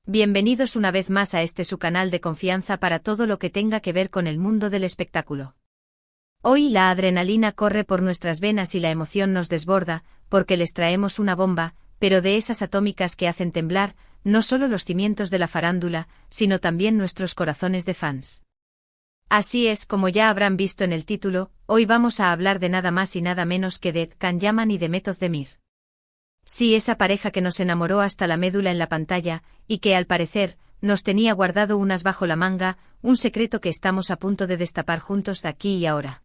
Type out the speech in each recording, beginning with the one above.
Bienvenidos una vez más a su canal de confianza para todo lo que tenga que ver con el mundo del espectáculo. Hoy la adrenalina corre por nuestras venas y la emoción nos desborda, porque les traemos una bomba, pero de esas atómicas que hacen temblar, no solo los cimientos de la farándula, sino también nuestros corazones de fans. Así es, como ya habrán visto en el título, hoy vamos a hablar de nada más y nada menos que de Can Yaman y de Method Demir. Sí, esa pareja que nos enamoró hasta la médula en la pantalla, y que al parecer, nos tenía guardado un as bajo la manga, un secreto que estamos a punto de destapar juntos aquí y ahora.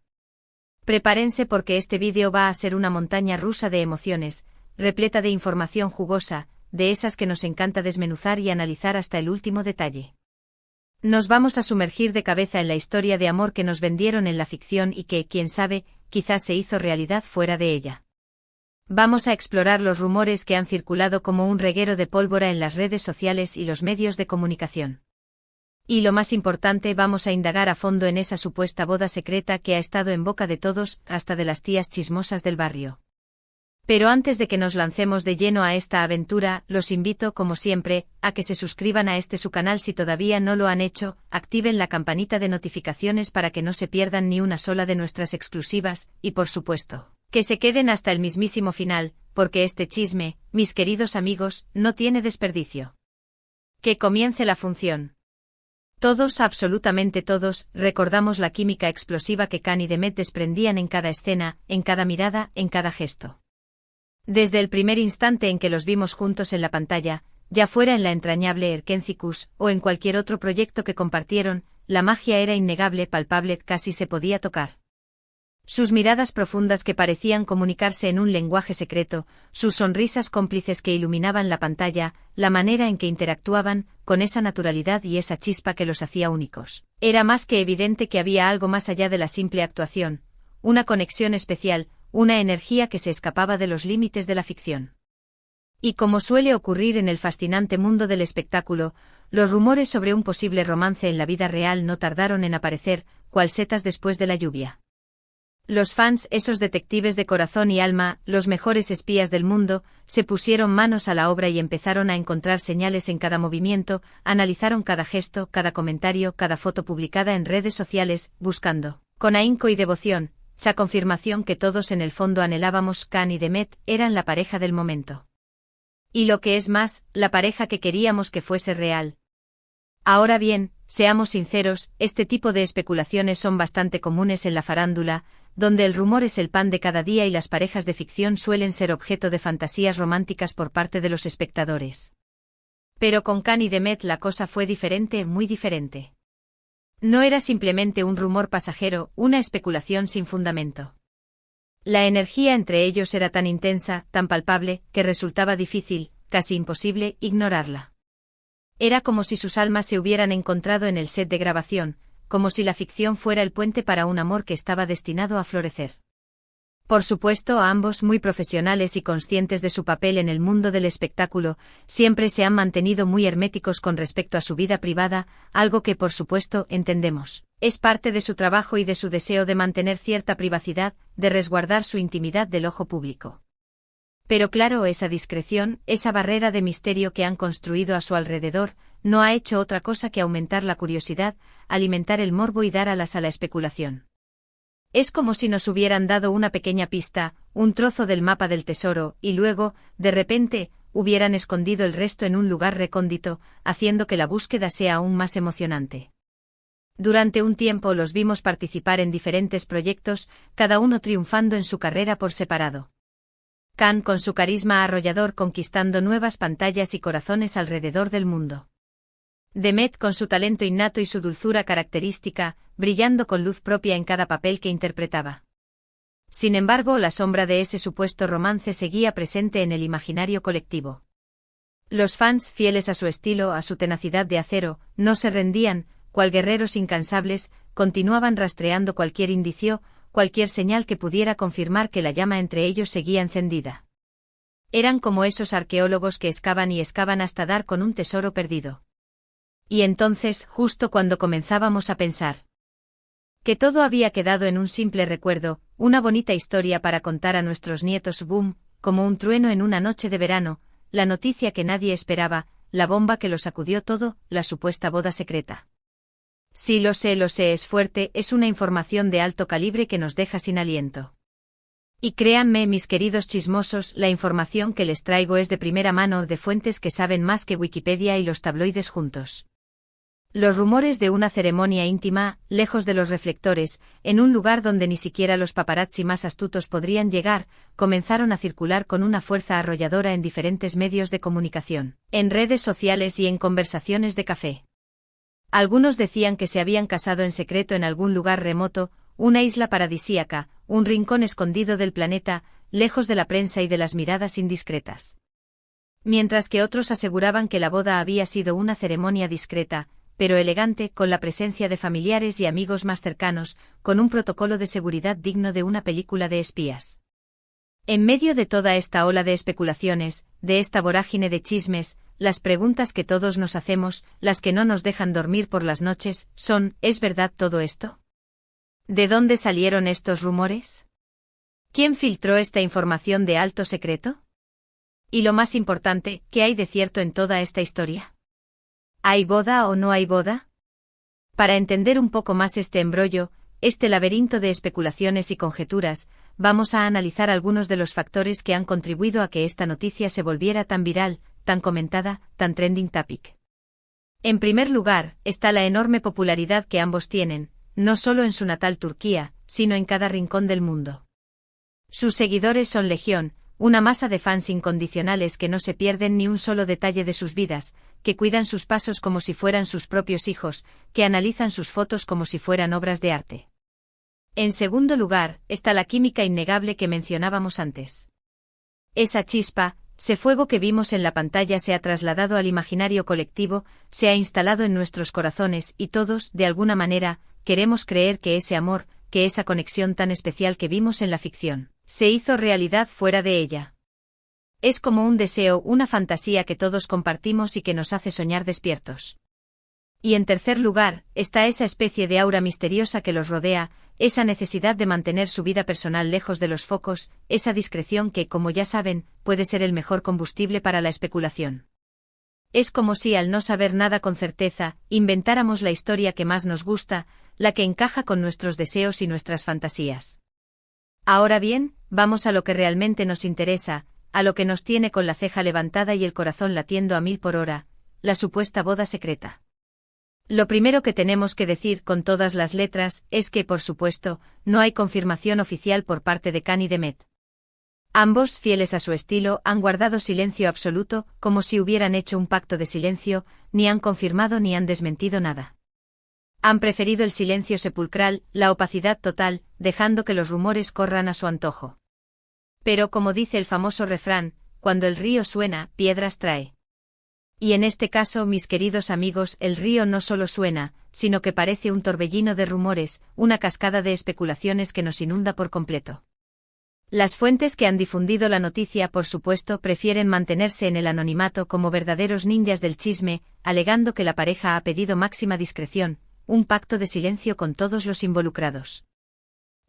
Prepárense porque este vídeo va a ser una montaña rusa de emociones, repleta de información jugosa, de esas que nos encanta desmenuzar y analizar hasta el último detalle. Nos vamos a sumergir de cabeza en la historia de amor que nos vendieron en la ficción y que, quién sabe, quizás se hizo realidad fuera de ella. Vamos a explorar los rumores que han circulado como un reguero de pólvora en las redes sociales y los medios de comunicación. Y lo más importante, vamos a indagar a fondo en esa supuesta boda secreta que ha estado en boca de todos, hasta de las tías chismosas del barrio. Pero antes de que nos lancemos de lleno a esta aventura, los invito, como siempre, a que se suscriban a su canal si todavía no lo han hecho, activen la campanita de notificaciones para que no se pierdan ni una sola de nuestras exclusivas, y por supuesto, que se queden hasta el mismísimo final, porque este chisme, mis queridos amigos, no tiene desperdicio. Que comience la función. Todos, absolutamente todos, recordamos la química explosiva que Can y Demet desprendían en cada escena, en cada mirada, en cada gesto. Desde el primer instante en que los vimos juntos en la pantalla, ya fuera en la entrañable Erkencicus o en cualquier otro proyecto que compartieron, la magia era innegable, palpable, casi se podía tocar. Sus miradas profundas que parecían comunicarse en un lenguaje secreto, sus sonrisas cómplices que iluminaban la pantalla, la manera en que interactuaban, con esa naturalidad y esa chispa que los hacía únicos. Era más que evidente que había algo más allá de la simple actuación, una conexión especial, una energía que se escapaba de los límites de la ficción. Y como suele ocurrir en el fascinante mundo del espectáculo, los rumores sobre un posible romance en la vida real no tardaron en aparecer, cual setas después de la lluvia. Los fans, esos detectives de corazón y alma, los mejores espías del mundo, se pusieron manos a la obra y empezaron a encontrar señales en cada movimiento, analizaron cada gesto, cada comentario, cada foto publicada en redes sociales, buscando, con ahínco y devoción, la confirmación que todos en el fondo anhelábamos. Can y Demet eran la pareja del momento. Y lo que es más, la pareja que queríamos que fuese real. Ahora bien, seamos sinceros, este tipo de especulaciones son bastante comunes en la farándula, donde el rumor es el pan de cada día y las parejas de ficción suelen ser objeto de fantasías románticas por parte de los espectadores. Pero con Can y Demet la cosa fue diferente, muy diferente. No era simplemente un rumor pasajero, una especulación sin fundamento. La energía entre ellos era tan intensa, tan palpable, que resultaba difícil, casi imposible, ignorarla. Era como si sus almas se hubieran encontrado en el set de grabación, como si la ficción fuera el puente para un amor que estaba destinado a florecer. Por supuesto, a ambos, muy profesionales y conscientes de su papel en el mundo del espectáculo, siempre se han mantenido muy herméticos con respecto a su vida privada, algo que por supuesto entendemos. Es parte de su trabajo y de su deseo de mantener cierta privacidad, de resguardar su intimidad del ojo público. Pero claro, esa discreción, esa barrera de misterio que han construido a su alrededor, no ha hecho otra cosa que aumentar la curiosidad, alimentar el morbo y dar alas a la especulación. Es como si nos hubieran dado una pequeña pista, un trozo del mapa del tesoro, y luego, de repente, hubieran escondido el resto en un lugar recóndito, haciendo que la búsqueda sea aún más emocionante. Durante un tiempo los vimos participar en diferentes proyectos, cada uno triunfando en su carrera por separado. Can con su carisma arrollador conquistando nuevas pantallas y corazones alrededor del mundo. Demet con su talento innato y su dulzura característica, brillando con luz propia en cada papel que interpretaba. Sin embargo, la sombra de ese supuesto romance seguía presente en el imaginario colectivo. Los fans, fieles a su estilo, a su tenacidad de acero, no se rendían, cual guerreros incansables, continuaban rastreando cualquier indicio, cualquier señal que pudiera confirmar que la llama entre ellos seguía encendida. Eran como esos arqueólogos que excavan y excavan hasta dar con un tesoro perdido. Y entonces, justo cuando comenzábamos a pensar que todo había quedado en un simple recuerdo, una bonita historia para contar a nuestros nietos, boom, como un trueno en una noche de verano, la noticia que nadie esperaba, la bomba que lo sacudió todo, la supuesta boda secreta. Sí, lo sé, es fuerte, es una información de alto calibre que nos deja sin aliento. Y créanme, mis queridos chismosos, la información que les traigo es de primera mano, de fuentes que saben más que Wikipedia y los tabloides juntos. Los rumores de una ceremonia íntima, lejos de los reflectores, en un lugar donde ni siquiera los paparazzi más astutos podrían llegar, comenzaron a circular con una fuerza arrolladora en diferentes medios de comunicación, en redes sociales y en conversaciones de café. Algunos decían que se habían casado en secreto en algún lugar remoto, una isla paradisíaca, un rincón escondido del planeta, lejos de la prensa y de las miradas indiscretas. Mientras que otros aseguraban que la boda había sido una ceremonia discreta, pero elegante, con la presencia de familiares y amigos más cercanos, con un protocolo de seguridad digno de una película de espías. En medio de toda esta ola de especulaciones, de esta vorágine de chismes, las preguntas que todos nos hacemos, las que no nos dejan dormir por las noches, son: ¿es verdad todo esto? ¿De dónde salieron estos rumores? ¿Quién filtró esta información de alto secreto? Y lo más importante, ¿qué hay de cierto en toda esta historia? ¿Hay boda o no hay boda? Para entender un poco más este embrollo, este laberinto de especulaciones y conjeturas, vamos a analizar algunos de los factores que han contribuido a que esta noticia se volviera tan viral, tan comentada, tan trending topic. En primer lugar, está la enorme popularidad que ambos tienen, no solo en su natal Turquía, sino en cada rincón del mundo. Sus seguidores son legión, una masa de fans incondicionales que no se pierden ni un solo detalle de sus vidas, que cuidan sus pasos como si fueran sus propios hijos, que analizan sus fotos como si fueran obras de arte. En segundo lugar, está la química innegable que mencionábamos antes. Esa chispa, ese fuego que vimos en la pantalla se ha trasladado al imaginario colectivo, se ha instalado en nuestros corazones y todos, de alguna manera, queremos creer que ese amor, que esa conexión tan especial que vimos en la ficción, se hizo realidad fuera de ella. Es como un deseo, una fantasía que todos compartimos y que nos hace soñar despiertos. Y en tercer lugar, está esa especie de aura misteriosa que los rodea, esa necesidad de mantener su vida personal lejos de los focos, esa discreción que, como ya saben, puede ser el mejor combustible para la especulación. Es como si, al no saber nada con certeza, inventáramos la historia que más nos gusta, la que encaja con nuestros deseos y nuestras fantasías. Ahora bien, vamos a lo que realmente nos interesa, a lo que nos tiene con la ceja levantada y el corazón latiendo a 1000 por hora, la supuesta boda secreta. Lo primero que tenemos que decir con todas las letras es que, por supuesto, no hay confirmación oficial por parte de Khan y de Met. Ambos, fieles a su estilo, han guardado silencio absoluto, como si hubieran hecho un pacto de silencio, ni han confirmado ni han desmentido nada. Han preferido el silencio sepulcral, la opacidad total, dejando que los rumores corran a su antojo. Pero como dice el famoso refrán, cuando el río suena, piedras trae. Y en este caso, mis queridos amigos, el río no solo suena, sino que parece un torbellino de rumores, una cascada de especulaciones que nos inunda por completo. Las fuentes que han difundido la noticia, por supuesto, prefieren mantenerse en el anonimato como verdaderos ninjas del chisme, alegando que la pareja ha pedido máxima discreción, un pacto de silencio con todos los involucrados.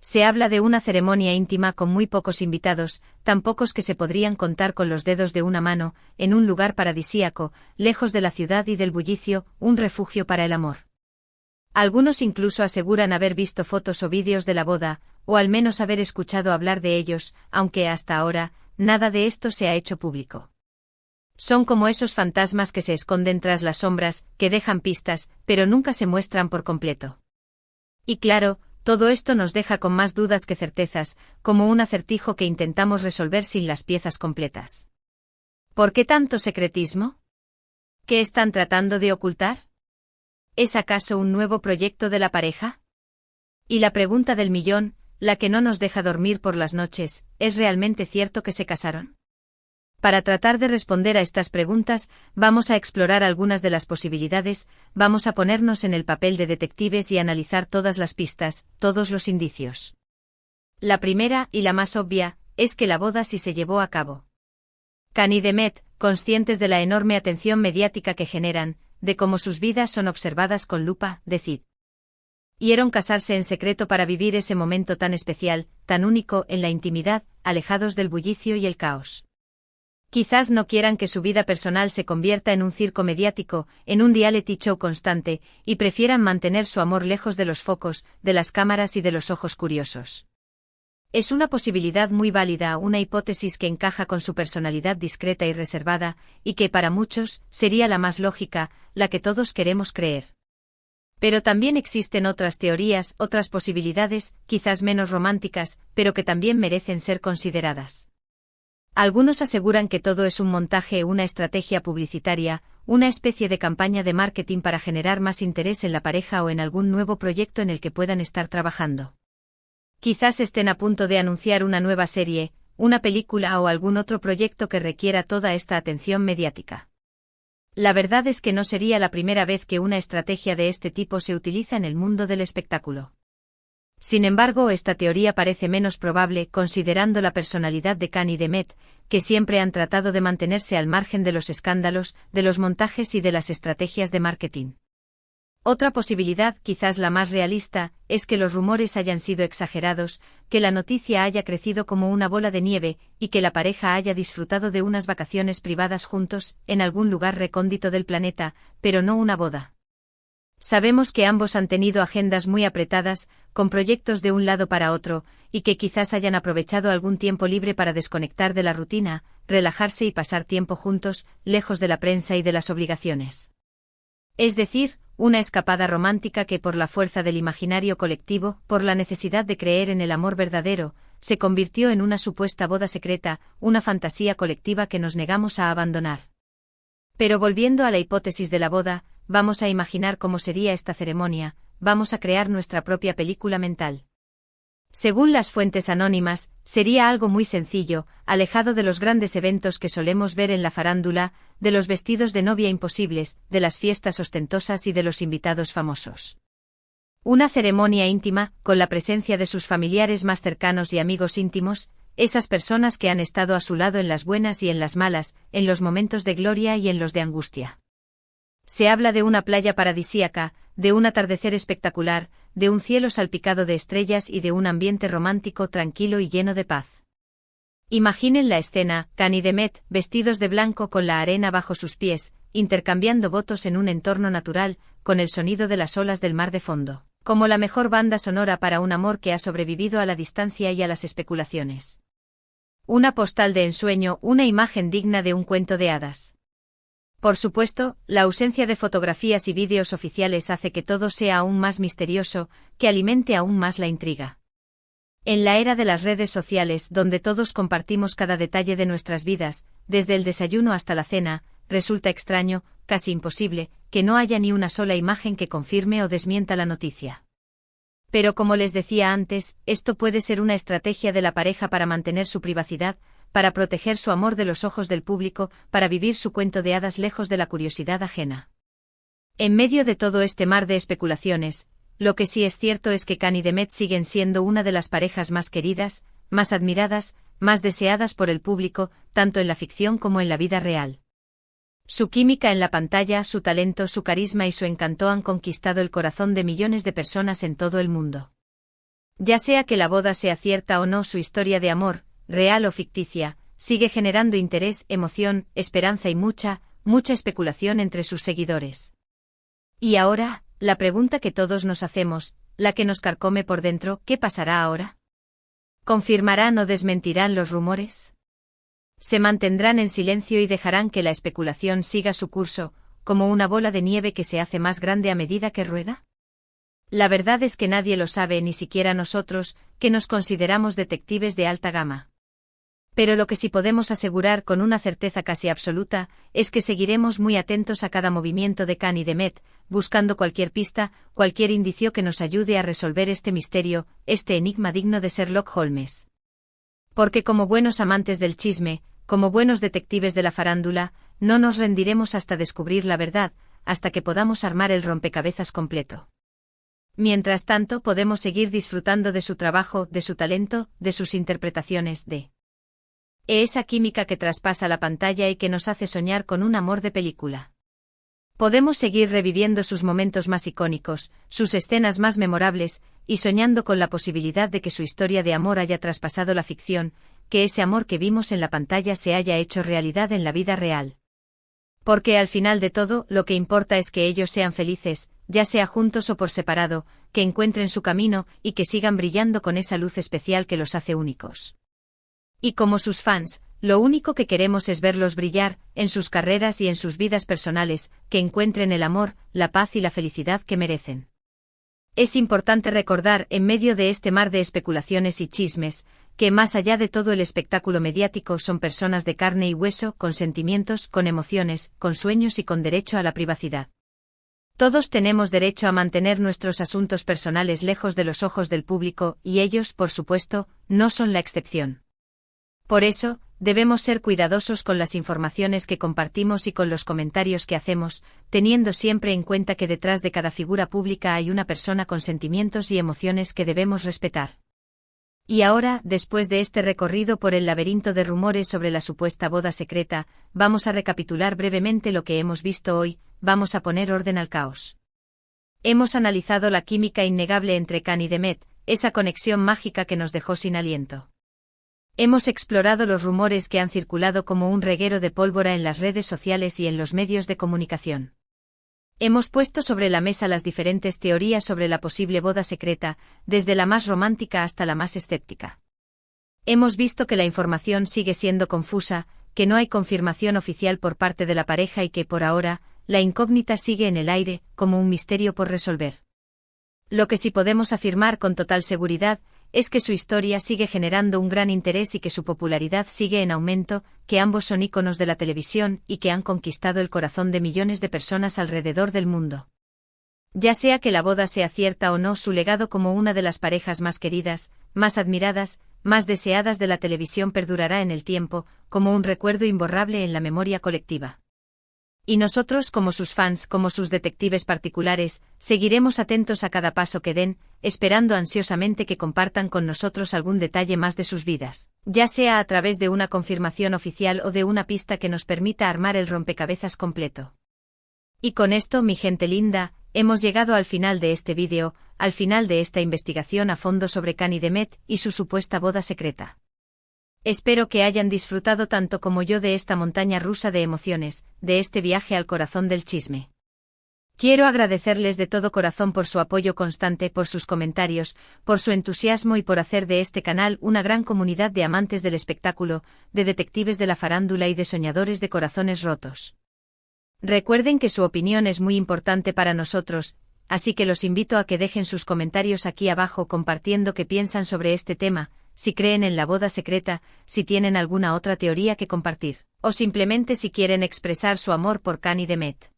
Se habla de una ceremonia íntima con muy pocos invitados, tan pocos que se podrían contar con los dedos de una mano, en un lugar paradisíaco, lejos de la ciudad y del bullicio, un refugio para el amor. Algunos incluso aseguran haber visto fotos o vídeos de la boda, o al menos haber escuchado hablar de ellos, aunque hasta ahora, nada de esto se ha hecho público. Son como esos fantasmas que se esconden tras las sombras, que dejan pistas, pero nunca se muestran por completo. Y claro, todo esto nos deja con más dudas que certezas, como un acertijo que intentamos resolver sin las piezas completas. ¿Por qué tanto secretismo? ¿Qué están tratando de ocultar? ¿Es acaso un nuevo proyecto de la pareja? Y la pregunta del millón, la que no nos deja dormir por las noches, ¿es realmente cierto que se casaron? Para tratar de responder a estas preguntas, vamos a explorar algunas de las posibilidades, vamos a ponernos en el papel de detectives y analizar todas las pistas, todos los indicios. La primera, y la más obvia, es que la boda sí se llevó a cabo. Khan y Demet, conscientes de la enorme atención mediática que generan, de cómo sus vidas son observadas con lupa, decidieron casarse en secreto para vivir ese momento tan especial, tan único en la intimidad, alejados del bullicio y el caos. Quizás no quieran que su vida personal se convierta en un circo mediático, en un reality show constante, y prefieran mantener su amor lejos de los focos, de las cámaras y de los ojos curiosos. Es una posibilidad muy válida, una hipótesis que encaja con su personalidad discreta y reservada, y que para muchos sería la más lógica, la que todos queremos creer. Pero también existen otras teorías, otras posibilidades, quizás menos románticas, pero que también merecen ser consideradas. Algunos aseguran que todo es un montaje, una estrategia publicitaria, una especie de campaña de marketing para generar más interés en la pareja o en algún nuevo proyecto en el que puedan estar trabajando. Quizás estén a punto de anunciar una nueva serie, una película o algún otro proyecto que requiera toda esta atención mediática. La verdad es que no sería la primera vez que una estrategia de este tipo se utiliza en el mundo del espectáculo. Sin embargo, esta teoría parece menos probable considerando la personalidad de Khan y de Met, que siempre han tratado de mantenerse al margen de los escándalos, de los montajes y de las estrategias de marketing. Otra posibilidad, quizás la más realista, es que los rumores hayan sido exagerados, que la noticia haya crecido como una bola de nieve, y que la pareja haya disfrutado de unas vacaciones privadas juntos, en algún lugar recóndito del planeta, pero no una boda. Sabemos que ambos han tenido agendas muy apretadas, con proyectos de un lado para otro, y que quizás hayan aprovechado algún tiempo libre para desconectar de la rutina, relajarse y pasar tiempo juntos, lejos de la prensa y de las obligaciones. Es decir, una escapada romántica que por la fuerza del imaginario colectivo, por la necesidad de creer en el amor verdadero, se convirtió en una supuesta boda secreta, una fantasía colectiva que nos negamos a abandonar. Pero volviendo a la hipótesis de la boda, vamos a imaginar cómo sería esta ceremonia, vamos a crear nuestra propia película mental. Según las fuentes anónimas, sería algo muy sencillo, alejado de los grandes eventos que solemos ver en la farándula, de los vestidos de novia imposibles, de las fiestas ostentosas y de los invitados famosos. Una ceremonia íntima, con la presencia de sus familiares más cercanos y amigos íntimos, esas personas que han estado a su lado en las buenas y en las malas, en los momentos de gloria y en los de angustia. Se habla de una playa paradisíaca, de un atardecer espectacular, de un cielo salpicado de estrellas y de un ambiente romántico tranquilo y lleno de paz. Imaginen la escena, Khan y Demet, vestidos de blanco con la arena bajo sus pies, intercambiando votos en un entorno natural, con el sonido de las olas del mar de fondo, como la mejor banda sonora para un amor que ha sobrevivido a la distancia y a las especulaciones. Una postal de ensueño, una imagen digna de un cuento de hadas. Por supuesto, la ausencia de fotografías y vídeos oficiales hace que todo sea aún más misterioso, que alimente aún más la intriga. En la era de las redes sociales, donde todos compartimos cada detalle de nuestras vidas, desde el desayuno hasta la cena, resulta extraño, casi imposible, que no haya ni una sola imagen que confirme o desmienta la noticia. Pero como les decía antes, esto puede ser una estrategia de la pareja para mantener su privacidad, para proteger su amor de los ojos del público, para vivir su cuento de hadas lejos de la curiosidad ajena. En medio de todo este mar de especulaciones, lo que sí es cierto es que Khan y Demet siguen siendo una de las parejas más queridas, más admiradas, más deseadas por el público, tanto en la ficción como en la vida real. Su química en la pantalla, su talento, su carisma y su encanto han conquistado el corazón de millones de personas en todo el mundo. Ya sea que la boda sea cierta o no, su historia de amor, real o ficticia, sigue generando interés, emoción, esperanza y mucha especulación entre sus seguidores. Y ahora, la pregunta que todos nos hacemos, la que nos carcome por dentro, ¿qué pasará ahora? ¿Confirmarán o desmentirán los rumores? ¿Se mantendrán en silencio y dejarán que la especulación siga su curso, como una bola de nieve que se hace más grande a medida que rueda? La verdad es que nadie lo sabe, ni siquiera nosotros, que nos consideramos detectives de alta gama. Pero lo que sí podemos asegurar con una certeza casi absoluta, es que seguiremos muy atentos a cada movimiento de Khan y Demet, buscando cualquier pista, cualquier indicio que nos ayude a resolver este misterio, este enigma digno de Sherlock Holmes. Porque como buenos amantes del chisme, como buenos detectives de la farándula, no nos rendiremos hasta descubrir la verdad, hasta que podamos armar el rompecabezas completo. Mientras tanto, podemos seguir disfrutando de su trabajo, de su talento, de sus interpretaciones, de esa química que traspasa la pantalla y que nos hace soñar con un amor de película. Podemos seguir reviviendo sus momentos más icónicos, sus escenas más memorables, y soñando con la posibilidad de que su historia de amor haya traspasado la ficción, que ese amor que vimos en la pantalla se haya hecho realidad en la vida real. Porque al final de todo, lo que importa es que ellos sean felices, ya sea juntos o por separado, que encuentren su camino y que sigan brillando con esa luz especial que los hace únicos. Y como sus fans, lo único que queremos es verlos brillar, en sus carreras y en sus vidas personales, que encuentren el amor, la paz y la felicidad que merecen. Es importante recordar, en medio de este mar de especulaciones y chismes, que más allá de todo el espectáculo mediático son personas de carne y hueso, con sentimientos, con emociones, con sueños y con derecho a la privacidad. Todos tenemos derecho a mantener nuestros asuntos personales lejos de los ojos del público, y ellos, por supuesto, no son la excepción. Por eso, debemos ser cuidadosos con las informaciones que compartimos y con los comentarios que hacemos, teniendo siempre en cuenta que detrás de cada figura pública hay una persona con sentimientos y emociones que debemos respetar. Y ahora, después de este recorrido por el laberinto de rumores sobre la supuesta boda secreta, vamos a recapitular brevemente lo que hemos visto hoy, vamos a poner orden al caos. Hemos analizado la química innegable entre Khan y Demet, esa conexión mágica que nos dejó sin aliento. Hemos explorado los rumores que han circulado como un reguero de pólvora en las redes sociales y en los medios de comunicación. Hemos puesto sobre la mesa las diferentes teorías sobre la posible boda secreta, desde la más romántica hasta la más escéptica. Hemos visto que la información sigue siendo confusa, que no hay confirmación oficial por parte de la pareja y que, por ahora, la incógnita sigue en el aire, como un misterio por resolver. Lo que sí podemos afirmar con total seguridad es que su historia sigue generando un gran interés y que su popularidad sigue en aumento, que ambos son íconos de la televisión y que han conquistado el corazón de millones de personas alrededor del mundo. Ya sea que la boda sea cierta o no, su legado como una de las parejas más queridas, más admiradas, más deseadas de la televisión perdurará en el tiempo, como un recuerdo imborrable en la memoria colectiva. Y nosotros, como sus fans, como sus detectives particulares, seguiremos atentos a cada paso que den, esperando ansiosamente que compartan con nosotros algún detalle más de sus vidas, ya sea a través de una confirmación oficial o de una pista que nos permita armar el rompecabezas completo. Y con esto, mi gente linda, hemos llegado al final de este vídeo, al final de esta investigación a fondo sobre Khan y Demet y su supuesta boda secreta. Espero que hayan disfrutado tanto como yo de esta montaña rusa de emociones, de este viaje al corazón del chisme. Quiero agradecerles de todo corazón por su apoyo constante, por sus comentarios, por su entusiasmo y por hacer de este canal una gran comunidad de amantes del espectáculo, de detectives de la farándula y de soñadores de corazones rotos. Recuerden que su opinión es muy importante para nosotros, así que los invito a que dejen sus comentarios aquí abajo compartiendo qué piensan sobre este tema, si creen en la boda secreta, si tienen alguna otra teoría que compartir, o simplemente si quieren expresar su amor por Khan y Demet.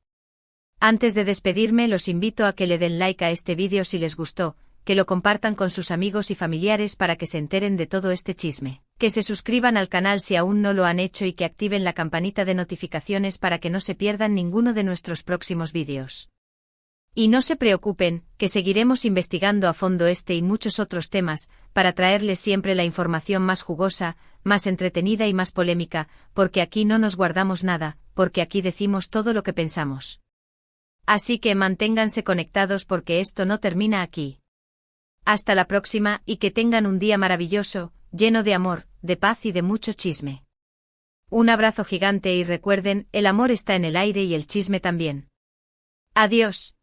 Antes de despedirme, los invito a que le den like a este vídeo si les gustó, que lo compartan con sus amigos y familiares para que se enteren de todo este chisme, que se suscriban al canal si aún no lo han hecho y que activen la campanita de notificaciones para que no se pierdan ninguno de nuestros próximos vídeos. Y no se preocupen, que seguiremos investigando a fondo este y muchos otros temas, para traerles siempre la información más jugosa, más entretenida y más polémica, porque aquí no nos guardamos nada, porque aquí decimos todo lo que pensamos. Así que manténganse conectados porque esto no termina aquí. Hasta la próxima y que tengan un día maravilloso, lleno de amor, de paz y de mucho chisme. Un abrazo gigante y recuerden, el amor está en el aire y el chisme también. Adiós.